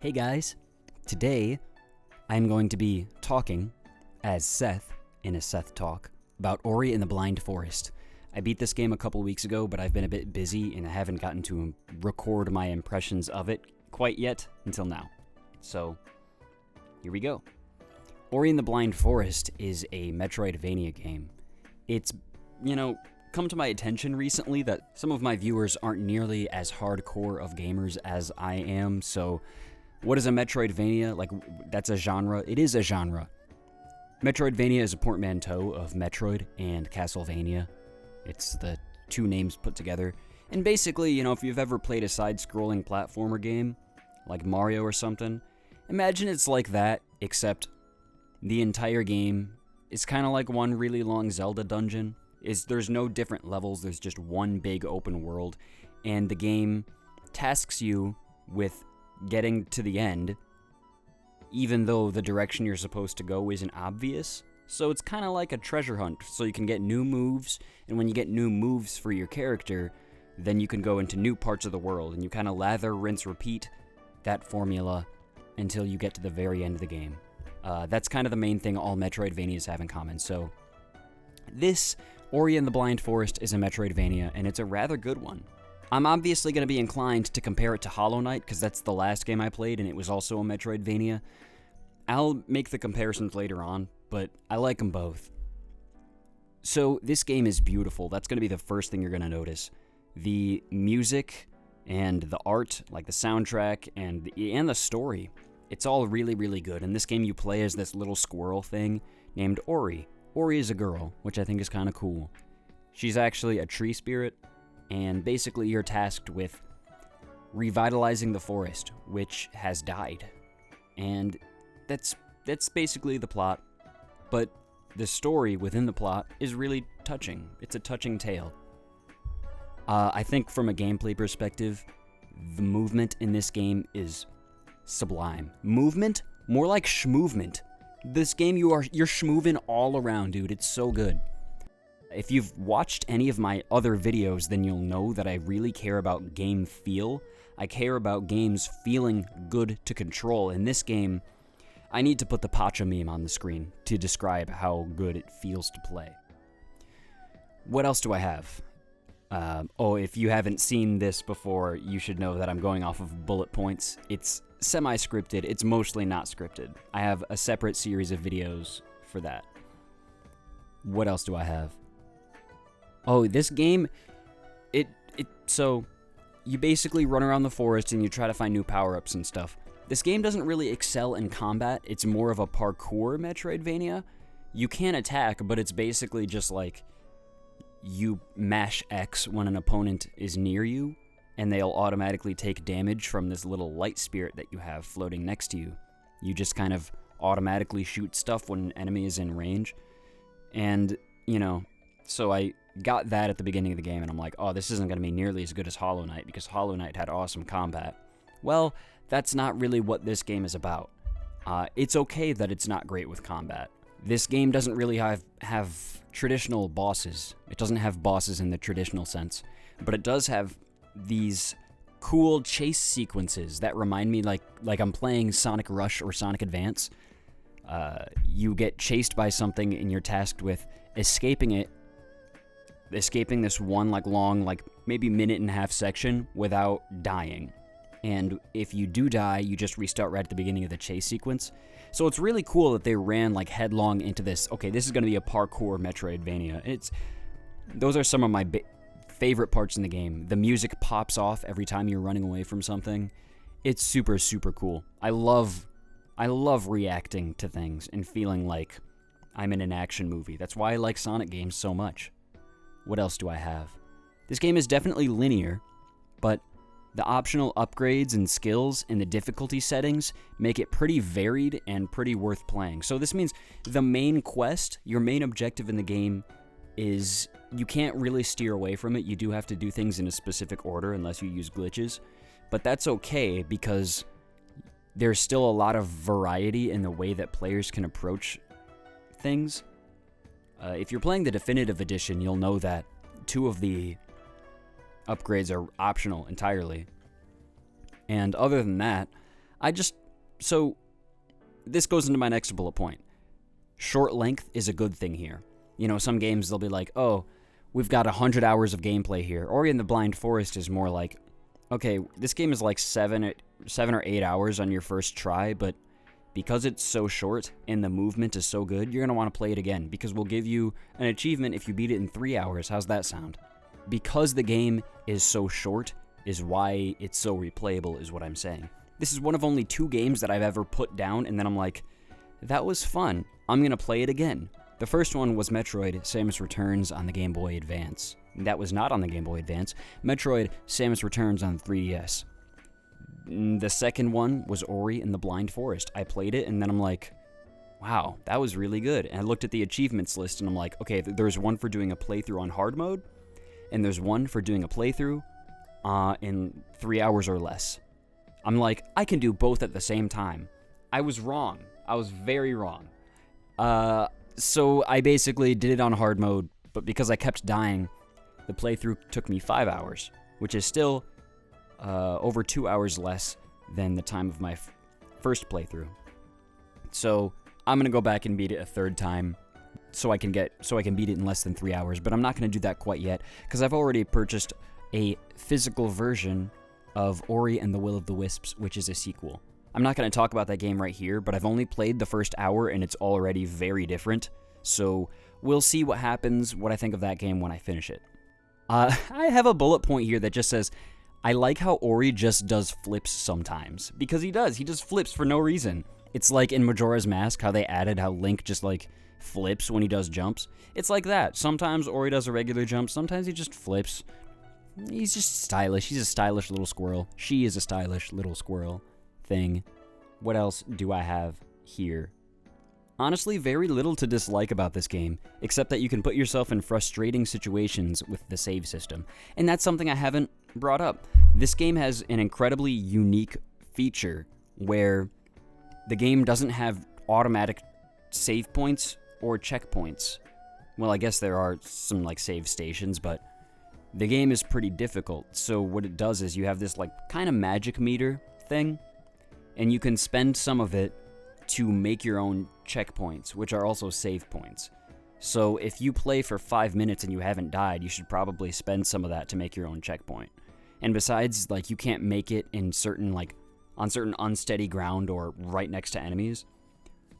Hey guys, today I'm going to be talking as Seth in a Seth Talk about Ori and the Blind Forest. I beat this game a couple weeks ago, but I've been a bit busy and I haven't gotten to record my impressions of it quite yet until now. So, here we go. Ori and the Blind Forest is a Metroidvania game. It's, come to my attention recently that some of my viewers aren't nearly as hardcore of gamers as I am, so what is a Metroidvania? That's a genre. It is a genre. Metroidvania is a portmanteau of Metroid and Castlevania. It's the two names put together. And basically, if you've ever played a side-scrolling platformer game, like Mario or something, imagine it's like that, except the entire game is kind of like one really long Zelda dungeon. There's no different levels, there's just one big open world, and the game tasks you with getting to the end, even though the direction you're supposed to go isn't obvious. So it's kind of like a treasure hunt, so you can get new moves, and when you get new moves for your character, then you can go into new parts of the world, and you kind of lather, rinse, repeat that formula until you get to the very end of the game. That's kind of the main thing all Metroidvanias have in common. So this Ori and the Blind Forest is a Metroidvania, and it's a rather good one. I'm obviously going to be inclined to compare it to Hollow Knight, because that's the last game I played, and it was also a Metroidvania. I'll make the comparisons later on, but I like them both. So, this game is beautiful. That's going to be the first thing you're going to notice. The music and the art, like the soundtrack and the story, it's all really, really good. In this game, you play as this little squirrel thing named Ori. Ori is a girl, which I think is kind of cool. She's actually a tree spirit, and basically you're tasked with revitalizing the forest, which has died. And that's basically the plot, but the story within the plot is really touching. It's a touching tale. I think from a gameplay perspective, the movement in this game is sublime. Movement? More like schmovement. This game, you're schmoving all around, dude. It's so good. If you've watched any of my other videos, then you'll know that I really care about game feel. I care about games feeling good to control. In this game, I need to put the Pacha meme on the screen to describe how good it feels to play. What else do I have? If you haven't seen this before, you should know that I'm going off of bullet points. It's semi-scripted. It's mostly not scripted. I have a separate series of videos for that. What else do I have? Oh, this game, so you basically run around the forest and you try to find new power-ups and stuff. This game doesn't really excel in combat. It's more of a parkour Metroidvania. You can attack, but it's basically just like you mash X when an opponent is near you, and they'll automatically take damage from this little light spirit that you have floating next to you. You just kind of automatically shoot stuff when an enemy is in range. And, so I got that at the beginning of the game, and I'm like, oh, this isn't going to be nearly as good as Hollow Knight, because Hollow Knight had awesome combat. Well, that's not really what this game is about. It's okay that it's not great with combat. This game doesn't really have traditional bosses. It doesn't have bosses in the traditional sense, but it does have these cool chase sequences that remind me like I'm playing Sonic Rush or Sonic Advance. You get chased by something and you're tasked with escaping this one long maybe minute and a half section without dying. And if you do die, you just restart right at the beginning of the chase sequence. So it's really cool that they ran headlong into this. Okay, this is going to be a parkour Metroidvania. Those are some of my favorite parts in the game. The music pops off every time you're running away from something. It's super, super cool. I love reacting to things and feeling like I'm in an action movie. That's why I like Sonic games so much. What else do I have? This game is definitely linear, but the optional upgrades and skills and the difficulty settings make it pretty varied and pretty worth playing. So this means the main quest, your main objective in the game, is you can't really steer away from it. You do have to do things in a specific order unless you use glitches. But that's okay, because there's still a lot of variety in the way that players can approach things. If you're playing the Definitive Edition, you'll know that 2 of the upgrades are optional entirely. And other than that, So, this goes into my next bullet point. Short length is a good thing here. You know, some games they'll be like, oh, we've got 100 hours of gameplay here. Ori and the Blind Forest is more like, okay, this game is like 7 or 8 hours on your first try, but because it's so short and the movement is so good, you're going to want to play it again, because we'll give you an achievement if you beat it in 3 hours. How's that sound? Because the game is so short is why it's so replayable, is what I'm saying. This is one of only 2 games that I've ever put down, and then I'm like, that was fun. I'm going to play it again. The first one was Metroid Samus Returns on the Game Boy Advance. That was not on the Game Boy Advance. Metroid Samus Returns on 3DS. The second one was Ori and the Blind Forest. I played it, and then I'm like, wow, that was really good. And I looked at the achievements list, and I'm like, okay, there's one for doing a playthrough on hard mode, and there's one for doing a playthrough in 3 hours or less. I'm like, I can do both at the same time. I was wrong. I was very wrong. So I basically did it on hard mode, but because I kept dying, the playthrough took me 5 hours, which is still over 2 hours less than the time of my first playthrough. So I'm gonna go back and beat it a third time, so I can beat it in less than 3 hours. But I'm not gonna do that quite yet, because I've already purchased a physical version of Ori and the Will of the Wisps, which is a sequel. I'm not going to talk about that game right here, but I've only played the first hour and it's already very different. So we'll see what happens, what I think of that game when I finish it. I have a bullet point here that just says, I like how Ori just does flips sometimes. Because he does. He just flips for no reason. It's like in Majora's Mask, how they added how Link just like flips when he does jumps. It's like that. Sometimes Ori does a regular jump, sometimes he just flips. He's just stylish. He's a stylish little squirrel. She is a stylish little squirrel thing. What else do I have here? Honestly, very little to dislike about this game, except that you can put yourself in frustrating situations with the save system. And that's something I haven't brought up. This game has an incredibly unique feature where the game doesn't have automatic save points or checkpoints. Well, I guess there are some like save stations, but the game is pretty difficult. So what it does is you have this like kind of magic meter thing, and you can spend some of it to make your own checkpoints, which are also save points. So if you play for 5 minutes and you haven't died, you should probably spend some of that to make your own checkpoint. And besides, like, you can't make it in certain, like, on certain unsteady ground or right next to enemies.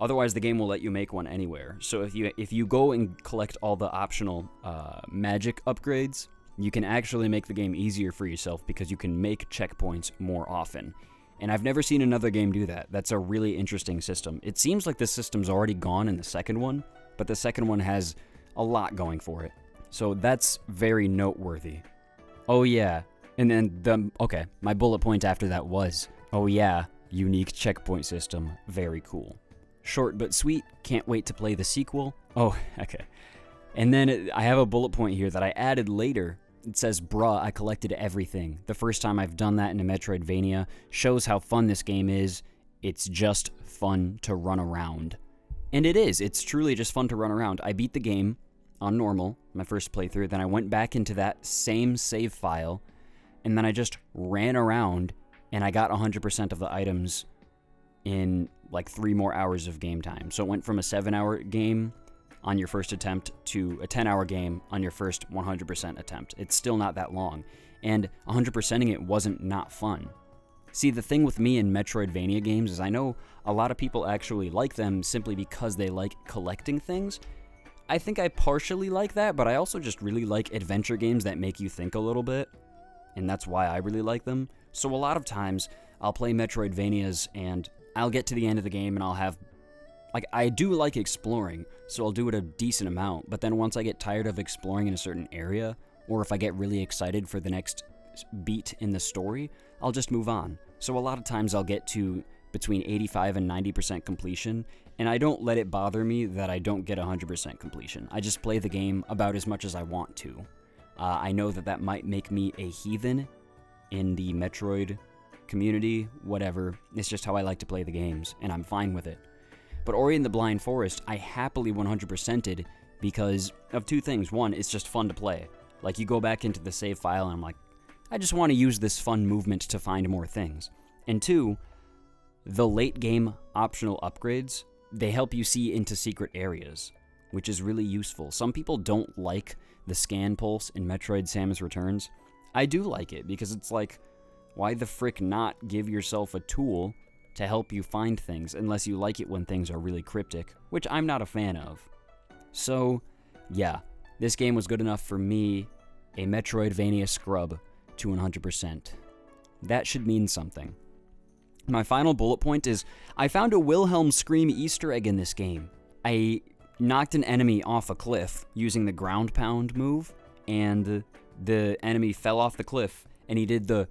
Otherwise, the game will let you make one anywhere. So if you go and collect all the optional magic upgrades, you can actually make the game easier for yourself because you can make checkpoints more often. And I've never seen another game do that. That's a really interesting system. It seems like this system's already gone in the second one, but the second one has a lot going for it. So that's very noteworthy. Oh yeah, and then my bullet point after that was, oh yeah, unique checkpoint system, very cool. Short but sweet, can't wait to play the sequel. Oh, okay. And then I have a bullet point here that I added later. It says, bruh, I collected everything. The first time I've done that in a Metroidvania. Shows how fun this game is. It's just fun to run around. And it is. It's truly just fun to run around. I beat the game on normal, my first playthrough. Then I went back into that same save file. And then I just ran around. And I got 100% of the items in like 3 more hours of game time. So it went from a 7-hour game on your first attempt to a 10-hour game on your first 100% attempt. It's still not that long, and 100%ing it wasn't not fun. See, the thing with me in Metroidvania games is I know a lot of people actually like them simply because they like collecting things. I think I partially like that, but I also just really like adventure games that make you think a little bit, and that's why I really like them. So a lot of times, I'll play Metroidvanias, and I'll get to the end of the game, and I'll have I do like exploring, so I'll do it a decent amount, but then once I get tired of exploring in a certain area, or if I get really excited for the next beat in the story, I'll just move on. So a lot of times I'll get to between 85 and 90% completion, and I don't let it bother me that I don't get 100% completion. I just play the game about as much as I want to. I know that might make me a heathen in the Metroid community, whatever. It's just how I like to play the games, and I'm fine with it. But Ori and the Blind Forest, I happily 100%ed because of 2 things. One, it's just fun to play. Like, you go back into the save file and I'm like, I just want to use this fun movement to find more things. And 2, the late game optional upgrades, they help you see into secret areas, which is really useful. Some people don't like the scan pulse in Metroid Samus Returns. I do like it because it's like, why the frick not give yourself a tool to help you find things, unless you like it when things are really cryptic, which I'm not a fan of. So, yeah, this game was good enough for me, a Metroidvania scrub, to 100%. That should mean something. My final bullet point is, I found a Wilhelm Scream Easter egg in this game. I knocked an enemy off a cliff using the ground pound move, and the enemy fell off the cliff, and he did the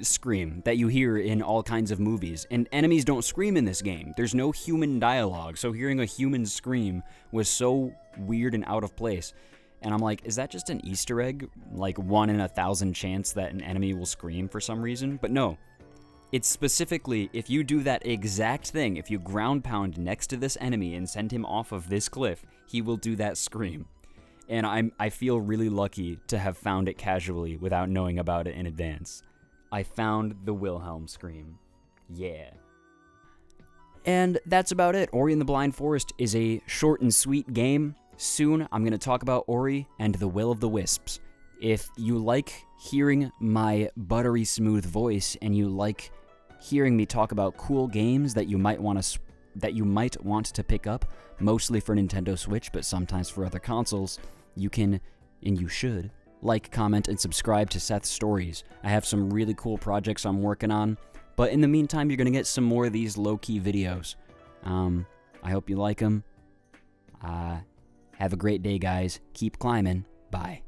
scream that you hear in all kinds of movies. And enemies don't scream in this game. There's no human dialogue, so hearing a human scream was so weird and out of place. And I'm like, is that just an Easter egg? Like 1 in 1,000 chance that an enemy will scream for some reason? But no. It's specifically, if you do that exact thing, if you ground pound next to this enemy and send him off of this cliff, he will do that scream. And I feel really lucky to have found it casually without knowing about it in advance. I found the Wilhelm scream. Yeah. And that's about it. Ori and the Blind Forest is a short and sweet game. Soon, I'm going to talk about Ori and the Will of the Wisps. If you like hearing my buttery smooth voice and you like hearing me talk about cool games that you might want to pick up, mostly for Nintendo Switch, but sometimes for other consoles, you can, and you should, like, comment, and subscribe to SethStories. I have some really cool projects I'm working on, but in the meantime, you're going to get some more of these low-key videos. I hope you like them. Have a great day, guys. Keep climbing. Bye.